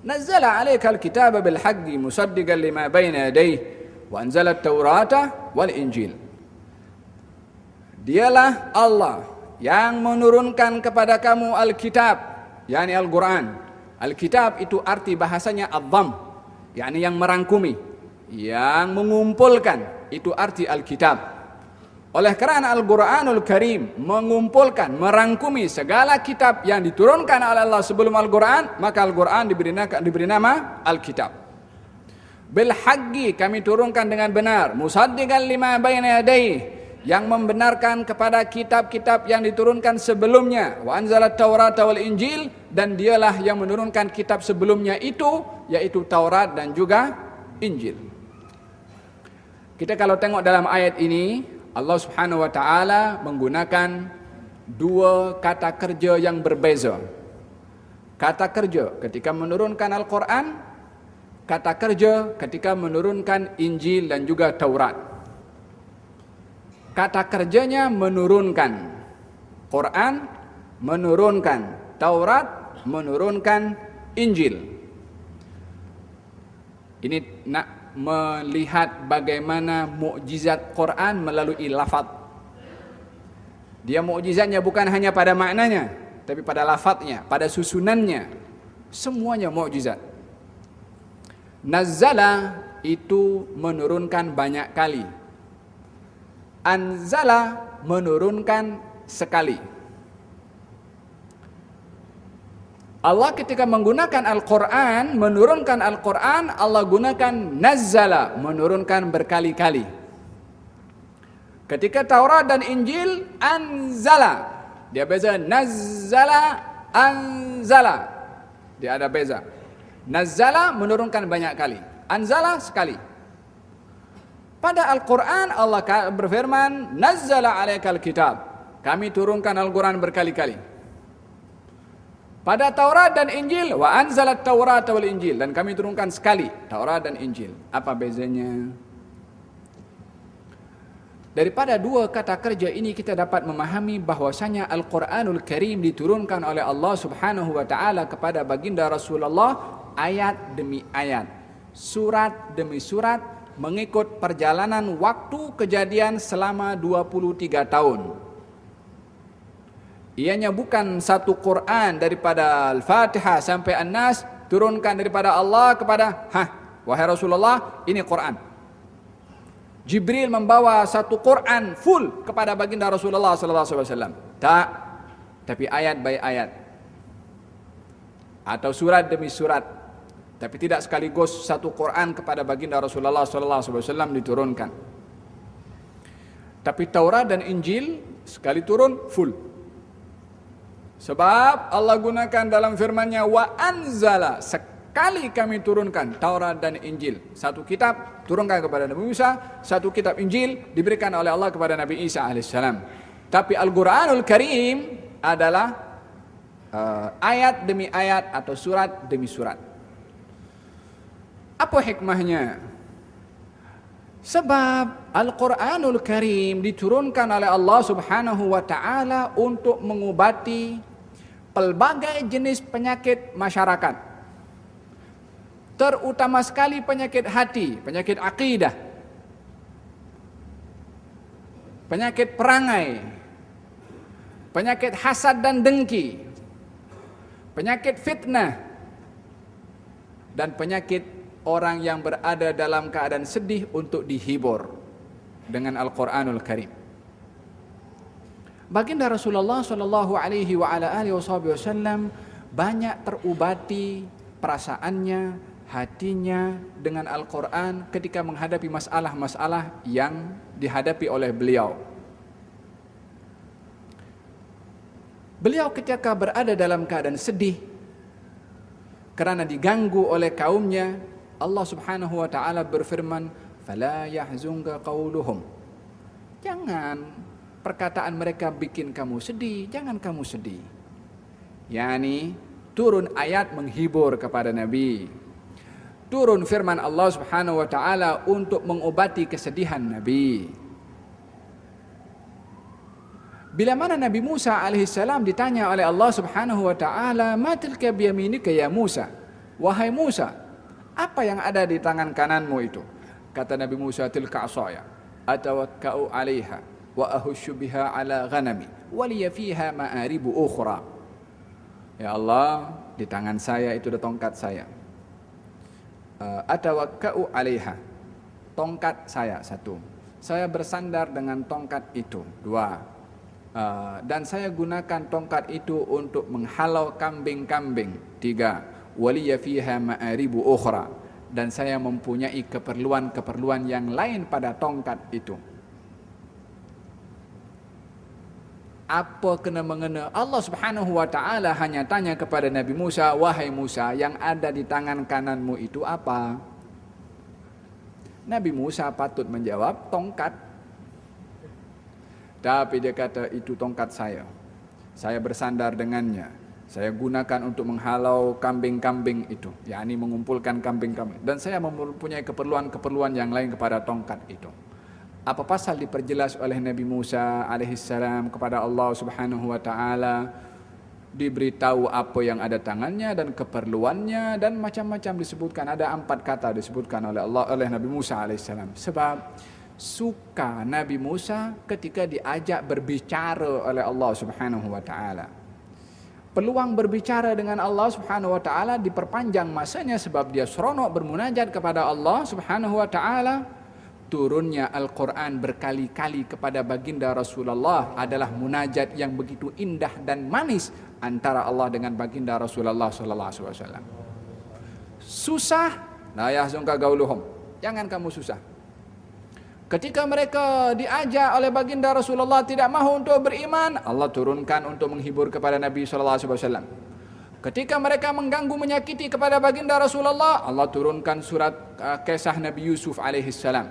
Nazzala 'alaikal kitaba bil haqqi musaddiqan lima baina yadayhi wa anzala at-taurata wal injil. Dialah Allah yang menurunkan kepada kamu Alkitab, yakni Al-Quran. Alkitab itu arti bahasanya ad-dhamm, yakni yang merangkumi, yang mengumpulkan, itu arti Alkitab. Oleh kerana Al-Quranul Karim mengumpulkan, merangkumi segala kitab yang diturunkan oleh Allah sebelum Al-Quran, maka Al-Quran diberi nama Alkitab. Bil haqqi, kami turunkan dengan benar, musaddiqan lima baina yadayhi, yang membenarkan kepada kitab-kitab yang diturunkan sebelumnya, wa anzalat taurata wal injil, dan dialah yang menurunkan kitab sebelumnya itu, yaitu Taurat dan juga Injil. Kita kalau tengok dalam ayat ini, Allah Subhanahu wa taala menggunakan dua kata kerja yang berbeza. Kata kerja ketika menurunkan Al-Quran, kata kerja ketika menurunkan Injil dan juga Taurat. Kata kerjanya menurunkan Quran, menurunkan Taurat, menurunkan Injil. Ini nak melihat bagaimana mukjizat Quran melalui lafaz. Dia mukjizatnya bukan hanya pada maknanya, tapi pada lafaznya, pada susunannya. Semuanya mukjizat. Nazzala itu menurunkan banyak kali. Anzala menurunkan sekali. Allah ketika menggunakan Al-Quran, menurunkan Al-Quran, Allah gunakan nazzala, menurunkan berkali-kali. Ketika Taurat dan Injil, anzala, dia beza. Nazzala, anzala, dia ada beza. Nazzala menurunkan banyak kali, anzala sekali. Pada Al-Quran Allah berfirman, nazzala 'alaikal kitab, kami turunkan Al-Quran berkali-kali. Pada Taurat dan Injil, wa anzalat taurata wal injil, dan kami turunkan sekali Taurat dan Injil. Apa bezanya? Daripada dua kata kerja ini kita dapat memahami bahwasanya Al-Quranul Karim diturunkan oleh Allah Subhanahu wa taala kepada baginda Rasulullah ayat demi ayat, surat demi surat, mengikut perjalanan waktu kejadian selama 23 tahun. Ianya bukan satu Quran daripada Al-Fatihah sampai An-Nas turunkan daripada Allah kepada wahai Rasulullah, ini Quran. Jibril membawa satu Quran full kepada baginda Rasulullah sallallahu alaihi wasallam. Tak, tapi ayat by ayat. Atau surat demi surat. Tapi tidak sekaligus satu Quran kepada baginda Rasulullah sallallahu alaihi wasallam diturunkan. Tapi Taurat dan Injil sekali turun full. Sebab Allah gunakan dalam firman-Nya, wa anzala, sekali kami turunkan Taurat dan Injil. Satu kitab turunkan kepada Nabi Musa, satu kitab Injil diberikan oleh Allah kepada Nabi Isa alaihissalam. Tapi Al-Quranul Karim adalah ayat demi ayat atau surat demi surat. Apa hikmahnya? Sebab Al-Quranul Karim diturunkan oleh Allah Subhanahu wa taala untuk mengobati pelbagai jenis penyakit masyarakat. Terutama sekali penyakit hati, penyakit akidah, penyakit perangai, penyakit hasad dan dengki, penyakit fitnah, dan penyakit orang yang berada dalam keadaan sedih untuk dihibur dengan Al-Quranul Karim. Baginda Rasulullah sallallahu alaihi wa ala alihi wasallam banyak terobati perasaannya, hatinya dengan Al-Quran ketika menghadapi masalah-masalah yang dihadapi oleh beliau. Beliau ketika berada dalam keadaan sedih karena diganggu oleh kaumnya, Allah Subhanahu wa taala berfirman, "Fala yahzunka qauluhum." Jangan perkataan mereka bikin kamu sedih, jangan kamu sedih. Yani turun ayat menghibur kepada Nabi. Turun firman Allah Subhanahu wa taala untuk mengobati kesedihan Nabi. Bila mana Nabi Musa alaihissalam ditanya oleh Allah Subhanahu wa taala, "Ma tilka biyaminika ya Musa?" Wahai Musa, apa yang ada di tangan kananmu itu? Kata Nabi Musa, tilka asaya atawakka'u 'alaiha wa ahushu biha 'ala ghanami wa liya fiha ma'aribu ukhra. Ya Allah, di tangan saya itu ada tongkat saya. Atawakka'u 'alaiha, tongkat saya satu. Saya bersandar dengan tongkat itu, dua. Dan saya gunakan tongkat itu untuk menghalau kambing-kambing, tiga. Waliya fiha ma'aribu ukhra, dan saya mempunyai keperluan-keperluan yang lain pada tongkat itu. Apa kena-mengena? Allah Subhanahu wa ta'ala hanya tanya kepada Nabi Musa, wahai Musa, yang ada di tangan kananmu itu apa? Nabi Musa patut menjawab, tongkat. Tapi dia kata, itu tongkat saya. Saya bersandar dengannya. Saya gunakan untuk menghalau kambing-kambing itu, yakni mengumpulkan kambing-kambing. Dan saya mempunyai keperluan-keperluan yang lain kepada tongkat itu. Apa pasal diperjelas oleh Nabi Musa alaihissalam kepada Allah Subhanahu wa ta'ala, diberitahu apa yang ada tangannya dan keperluannya, dan macam-macam disebutkan. Ada 4 kata disebutkan oleh Allah, oleh Nabi Musa alaihissalam. Sebab suka Nabi Musa ketika diajak berbicara oleh Allah Subhanahu wa ta'ala. Peluang berbicara dengan Allah Subhanahu wa ta'ala diperpanjang masanya sebab dia seronok bermunajat kepada Allah Subhanahu wa ta'ala. Turunnya Al-Quran berkali-kali kepada baginda Rasulullah adalah munajat yang begitu indah dan manis antara Allah dengan baginda Rasulullah sallallahu alaihi wasallam. Susah, la yahzunka gauluhum, jangan kamu susah. Ketika mereka diajak oleh baginda Rasulullah tidak mahu untuk beriman, Allah turunkan untuk menghibur kepada Nabi sallallahu alaihi wasallam. Ketika mereka mengganggu menyakiti kepada baginda Rasulullah, Allah turunkan surat kisah Nabi Yusuf alaihi salam.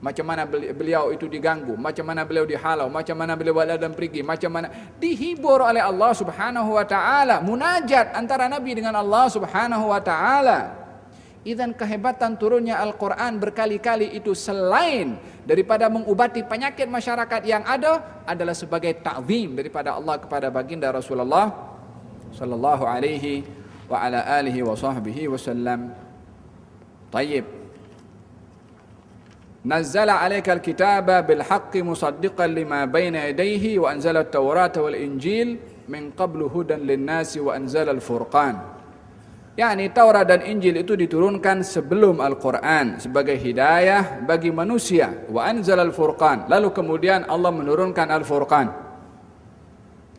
Macam mana beliau itu diganggu, macam mana beliau dihalau, macam mana beliau wala dan pergi, macam mana dihibur oleh Allah Subhanahu wa taala. Munajat antara Nabi dengan Allah Subhanahu wa taala. Idzan kehebatan turunnya Al-Quran berkali-kali itu selain daripada mengubati penyakit masyarakat yang ada, adalah sebagai ta'zim daripada Allah kepada baginda Rasulullah sallallahu alaihi wa ala alihi wa sahbihi wasallam. Tayyib. Nazzala 'alaikal kitaba bil haqqi musaddiqan lima baina yadayhi wa anzala at-taurata wal injil min qablu hudan lin-nasi wa anzala al-furqan. yakni Taurat dan Injil itu diturunkan sebelum Al-Quran sebagai hidayah bagi manusia. Wa anzalal furqan, lalu kemudian Allah menurunkan Al-Furqan,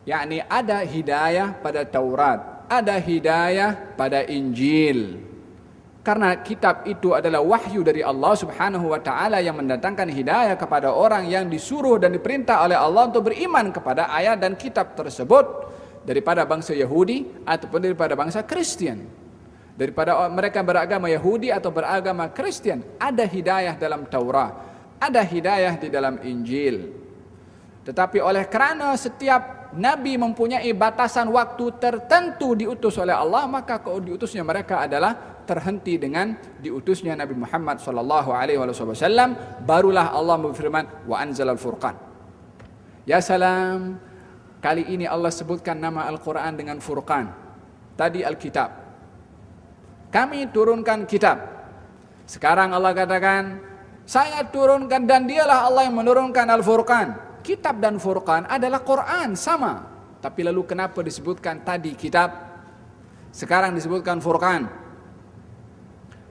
yakni ada hidayah pada Taurat, ada hidayah pada Injil. Karena kitab itu adalah wahyu dari Allah Subhanahu wa taala yang mendatangkan hidayah kepada orang yang disuruh dan diperintah oleh Allah untuk beriman kepada ayat dan kitab tersebut, daripada bangsa Yahudi ataupun daripada bangsa Kristen. Daripada mereka beragama Yahudi atau beragama Kristen, ada hidayah dalam Taurat, ada hidayah di dalam Injil. Tetapi oleh kerana setiap Nabi mempunyai batasan waktu tertentu diutus oleh Allah, maka diutusnya mereka adalah terhenti dengan diutusnya Nabi Muhammad sallallahu alaihi wasallam. Barulah Allah berfirman, wa anzalal furqan. Ya salam, kali ini Allah sebutkan nama Al-Quran dengan Furqan. Tadi Alkitab. Kami turunkan kitab. Sekarang Allah katakan, saya turunkan, dan dialah Allah yang menurunkan Al-Furqan. Kitab dan Furqan adalah Quran, sama. Tapi lalu kenapa disebutkan tadi kitab, sekarang disebutkan Furqan?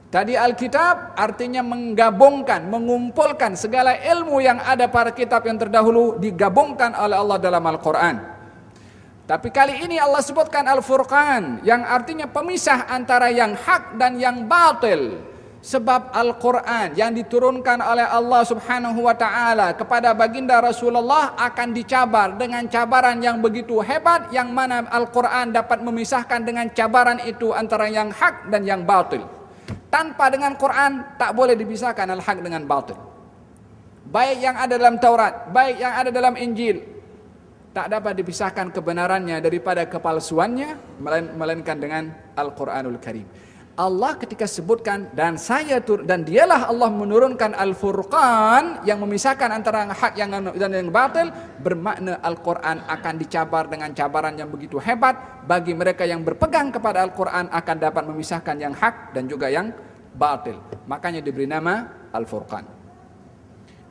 Tadi Alkitab artinya menggabungkan, mengumpulkan segala ilmu yang ada pada kitab yang terdahulu, digabungkan oleh Allah dalam Al-Quran. Tapi kali ini Allah sebutkan Al-Furqan, yang artinya pemisah antara yang hak dan yang batil. Sebab Al-Quran yang diturunkan oleh Allah Subhanahu wa ta'ala kepada baginda Rasulullah akan dicabar dengan cabaran yang begitu hebat, yang mana Al-Quran dapat memisahkan dengan cabaran itu antara yang hak dan yang batil. Tanpa dengan Quran tak boleh dipisahkan al-haq dengan batil. Baik yang ada dalam Taurat, baik yang ada dalam Injil, tak dapat dipisahkan kebenarannya daripada kepalsuannya, melainkan dengan Al-Quranul Karim. Allah ketika sebutkan dan dialah Allah menurunkan Al-Furqan yang memisahkan antara hak dan yang batil, bermakna Al-Quran akan dicabar dengan cabaran yang begitu hebat. Bagi mereka yang berpegang kepada Al-Quran akan dapat memisahkan yang hak dan juga yang batil. Makanya diberi nama Al-Furqan.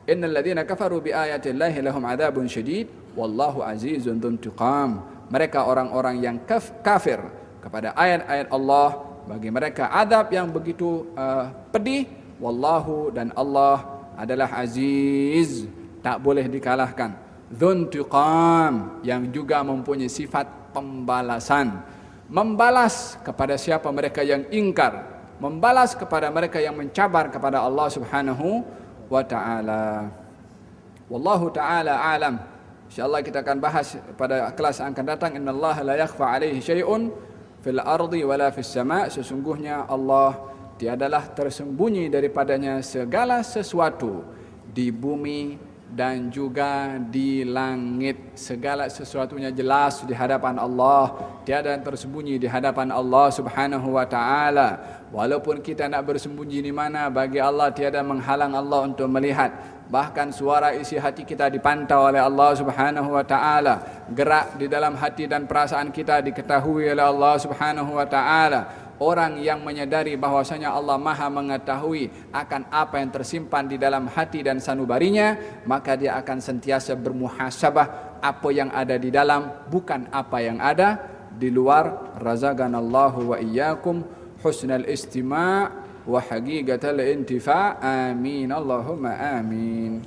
Innal ladzina kafaru bi ayatillahi lahum adzabun syadid wallahu azizun dzuntiqam. Mereka orang-orang yang kafir kepada ayat-ayat Allah, bagi mereka adab yang begitu pedih. Wallahu, dan Allah adalah aziz, tak boleh dikalahkan. Dzuntiqam, yang juga mempunyai sifat pembalasan. Membalas kepada siapa mereka yang ingkar, membalas kepada mereka yang mencabar kepada Allah Subhanahu wa ta'ala. Wallahu ta'ala alam. InsyaAllah kita akan bahas pada kelas akan datang. Innallaha la yakhfa alaihi syai'un fil ardi wala fis sama'. Sesungguhnya Allah tiadalah tersembunyi daripadanya segala sesuatu di bumi dan juga di langit. Segala sesuatunya jelas di hadapan Allah, tiada yang tersembunyi di hadapan Allah Subhanahu wa ta'ala. Walaupun kita nak bersembunyi di mana, bagi Allah tiada menghalang Allah untuk melihat. Bahkan suara isi hati kita dipantau oleh Allah Subhanahu wa ta'ala. Gerak di dalam hati dan perasaan kita diketahui oleh Allah Subhanahu wa ta'ala. Orang yang menyadari bahwasanya Allah Maha mengetahui akan apa yang tersimpan di dalam hati dan sanubarinya, maka dia akan sentiasa bermuhasabah apa yang ada di dalam, bukan apa yang ada di luar. Razaqanallahu wa iyyakum husnal istima' wa haqiqatal intifa'. Amin Allahumma amin.